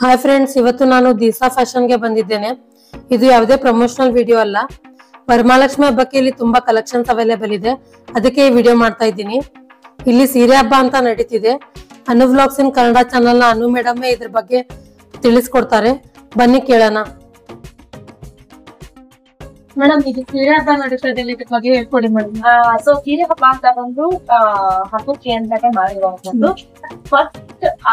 Hi friends, ಇವತ್ತು ನಾನು ದಿಸಾ ಫ್ಯಾಷನ್ಗೆ ಬಂದಿದ್ದೇನೆ. ಇದು ಯಾವುದೇ ಪ್ರಮೋಷನಲ್ ವಿಡಿಯೋ ಅಲ್ಲ. ವರಮಹಾಲಕ್ಷ್ಮಿ ಹಬ್ಬಕ್ಕೆ ಇಲ್ಲಿ ತುಂಬಾ ಕಲೆಕ್ಷನ್ಸ್ ಅವೈಲೇಬಲ್ ಇದೆ, ಅದಕ್ಕೆ ಈ ವಿಡಿಯೋ ಮಾಡ್ತಾ ಇದ್ದೀನಿ. ಇಲ್ಲಿ ಸೀರೆ ಹಬ್ಬ ಅಂತ ನಡೀತಿದೆ. ಅನು ವ್ಲಾಗ್ಸ್ ಇನ್ ಕನ್ನಡ ಚಾನಲ್ ನ ಅನು ಮೇಡಮ್ ಇದ್ರ ಬಗ್ಗೆ ತಿಳಿಸ್ಕೊಡ್ತಾರೆ. ಬನ್ನಿ ಕೇಳೋಣ. ಮೇಡಮ್, ಇದು ಸೀರೆ ಹಬ್ಬ ನಡೀತಾ ಇದೆ, ಇದ್ರ ಬಗ್ಗೆ ಹೇಳ್ಕೊಡಿ ಮೇಡಮ್. ಸೊ ಸೀರೆ ಹಬ್ಬ ಅಂತ ಬಂದು ಹಬ್ಬಕ್ಕೆ ಅಂತಾನೆ ಮಾಡಿರುವಂತದ್ದು. ಫಸ್ಟ್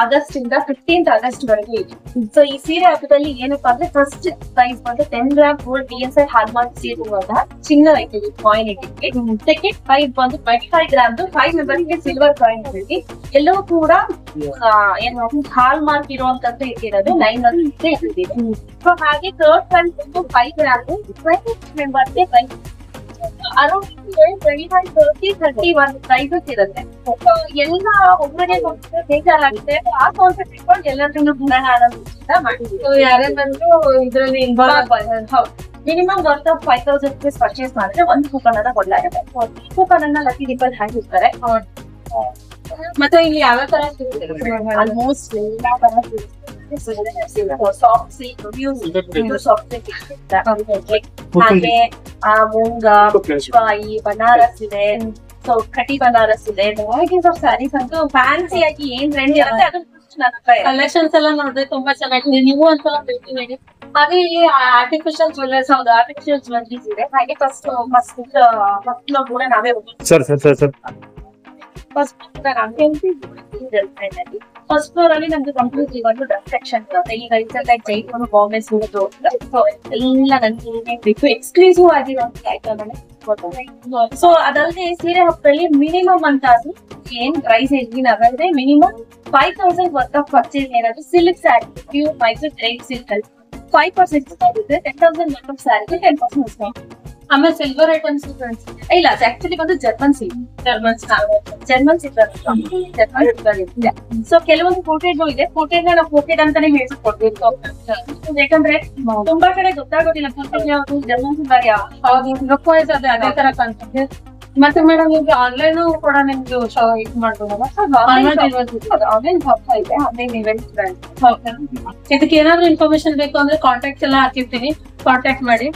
ಆಗಸ್ಟ್ ಇಂದ 15th ಆಗಸ್ಟ್ ವರೆಗೂ ಇದೆ. ಸೊ ಈ ಸೀರೆ ಹಬ್ಬದಲ್ಲಿ ಏನಪ್ಪಾ ಅಂದ್ರೆ ಫಸ್ಟ್ ಪ್ರೈಸ್ ಬಂದು 10 ಗ್ರಾಮ್ ಗೋಲ್ಡ್ PSI ಹಾಲ್ಮಾರ್ಕ್ ಸೀರೆರುವಂತಹ ಚಿನ್ನ ಇಟ್ಟಿದೆ, ಕಾಯಿನ್ ಇಟ್ಟಿದೆ. ಸೆಕೆಂಡ್ ಪ್ರೈಸ್ ಬಂದು 25 ಗ್ರಾಮ್ 5 ಮೆಂಬರ್ಗೆ ಸಿಲ್ವರ್ ಕಾಯಿನ್ ಇಟ್ಟಿದೆ. ಎಲ್ಲವೂ ಕೂಡ ಏನು ಹಾಲ್ಮಾರ್ಕ್ ಇರುವಂತದ್ದು ಇಟ್ಟಿರೋದು 9 ಇಟ್ಟಿದೆ. ಸೊ ಹಾಗೆ ಥರ್ಡ್ ಪ್ರೈಸ್ ಬಂದು 5 ಗ್ರಾಮ್ 20 ಮೆಂಬರ್ಗೆ ಅರೌಂಡ್ 25, 30, 31 ಪ್ರೈಸಸ್ ಇರುತ್ತೆ. ಎಲ್ಲ ಒಬ್ಬರಿಗೆ ಬೇಜಾರಾಗುತ್ತೆ. ಆ ಕಾನ್ಸೆಪ್ಟ್ ಇಟ್ಕೊಂಡು ಎಲ್ಲರನ್ನು ಗುಣನ ಆಡೋದ್ರಿಂದ ಮಾಡಿದ್ವಿ. ಯಾರೇ ಬಂದ್ರು ಇದ್ರಲ್ಲಿ ಇನ್ವಾಲ್ವ್ ಹೌದು. Minimum worth of 5,000 rupees purchase ಮಾಡಿದ್ರೆ ಒಂದು ಕೂಪನ್ ಅನ್ನ ಕೊಡ್ಲಾಗುತ್ತೆ. ಈ ಕೂಪನ್ ಅನ್ನ ಲಕ್ಕಿ ದೀಪಲ್ಲಿ ಹಾಕಿರ್ತಾರೆ. ಮತ್ತೆ ಇಲ್ಲಿ ಯಾವ ತರ ಸಿಗುತ್ತೆ? ಆಲ್ಮೋಸ್ಟ್ ಎಲ್ಲಾ ತರ ಸಾಫ್ಟ್ ಸಿಲ್ಕ್, ಸಾಫ್ಟ್ ಸಿಲ್ಕ್, ಹಾಗೆ ಮೂಂಗ, ಪುಷ್ಪಾಯಿ, ಬನಾರಸ್ ಇದೆ. ಸೊ ಕಟಿ ಬನಾರಸ್ ಇದೆ. ವೆರೈಟೀಸ್ ಆಫ್ ಸ್ಯಾರೀಸ್ ಅಂತೂ ಫ್ಯಾನ್ಸಿ ಆಗಿ ಏನ್ ಟ್ರೆಂಡ್ ಇರುತ್ತೆ ಅದು ಕಲೆಕ್ಷನ್ಸ್ ಎಲ್ಲ ನೋಡಿದ್ರೆ ತುಂಬಾ ಚೆನ್ನಾಗಿದೆ. ನೀವು ಅಂತ ಹೇಳ್ತೀನಿ. ಹಾಗೆ ಇಲ್ಲಿ ಆರ್ಟಿಫಿಷಿಯಲ್ ಜ್ಯುವೆಲ್ಲರ್ಸ್, ಹೌದು ಆರ್ಟಿಫಿಷಿಯಲ್ ಜ್ಯುವೆಲ್ಲರೀಸ್ ಇದೆ. ಹಾಗೆ ಫಸ್ಟ್ ಕೂಡ ನಾವೇ ಫಸ್ಟ್ ಫ್ಲೋರ್ ಅಲ್ಲಿ ನಮ್ದು ಕಂಪ್ಲೀಟ್ಲಿ ಒಂದು ಡ್ರೆಸ್ ಸೆಕ್ಷನ್ ಇರುತ್ತೆ. ಈಗ ರೀಸೆಂಟ್ ಆಗಿ ಜೈಪುರ್, ಬಾಂಬೆ, ಸೂರತ್ ಎಲ್ಲ ನನ್ಗೆ ಬೇಕು ಎಕ್ಸ್ಕ್ಲೂಸಿವ್ ಆಗಿರುವಂತ ಐಟಮ್. ಸೊ ಅದಲ್ಲದೆ ಸೀರೆ ಹಬ್ಬದಲ್ಲಿ ಮಿನಿಮಮ್ ಅಂತ ಅದು ಏನ್ ಪ್ರೈಸ್ ನಾವೇ ಮಿನಿಮಮ್ 5,000 ವರ್ತ್ ಆಫ್ ಪರ್ಚೇಸ್ ಏನಾದ್ರು silk sari, pure Mysore crepe silk ಅಲ್ಲಿ 5% ಡಿಸ್ಕೌಂಟ್ ಇದೆ. 10,000 ವರ್ತ್ ಆಫ್ ಸ್ಯಾರಿಗೆ 10% ಡಿಸ್ಕೌಂಟ್. ಆಮೇಲೆ ಸಿಲ್ವರ್ ಐಟಮ್ಸ್ ಇಲ್ಲ, ಆಕ್ಚುಲಿ ಬಂದು ಜರ್ಮನ್ ಸಿಲ್ಕ್, ಜರ್ಮನ್ ಸಿಲ್ವರ್ ಇದೆ. ಸೊ ಕೆಲವೊಂದು ಕೋಟೆಡ್ ಇದೆ. ಕೋಟೆಡ್ ನಾವು ಕೋಟೆಡ್ ಅಂತಾನೆ ಹೇಳ್ಕೊಡ್ಬೇಕು, ಯಾಕಂದ್ರೆ ತುಂಬಾ ಕಡೆ ಗೊತ್ತಾಗೋದಿಲ್ಲ ಕೋಟೆಡ್ ಯಾವುದು, ಜರ್ಮನ್ ಸಿಲ್ವರ್ ಯಾವ್ದು. ಅದೇ ತರ ಕಾಣ್ತದೆ. ಮತ್ತೆ ಮೇಡಮ್, ಈಗ ಆನ್ಲೈನ್ ಕೂಡ ನಿಮ್ಗೆ ಇದು ಮಾಡ್ಬೋದಲ್ಲ? ಆನ್ಲೈನ್ ಹಬ್ಬ ಇದೆ, ಆನ್ಲೈನ್ ಇವೆಂಟ್ಸ್. ಇದಕ್ಕೆ ಏನಾದ್ರು ಇನ್ಫಾರ್ಮೇಶನ್ ಬೇಕು ಅಂದ್ರೆ ಕಾಂಟ್ಯಾಕ್ಟ್ ಎಲ್ಲ ಹಾಕಿರ್ತೀನಿ, ಕಾಂಟ್ಯಾಕ್ಟ್ ಮಾಡಿ.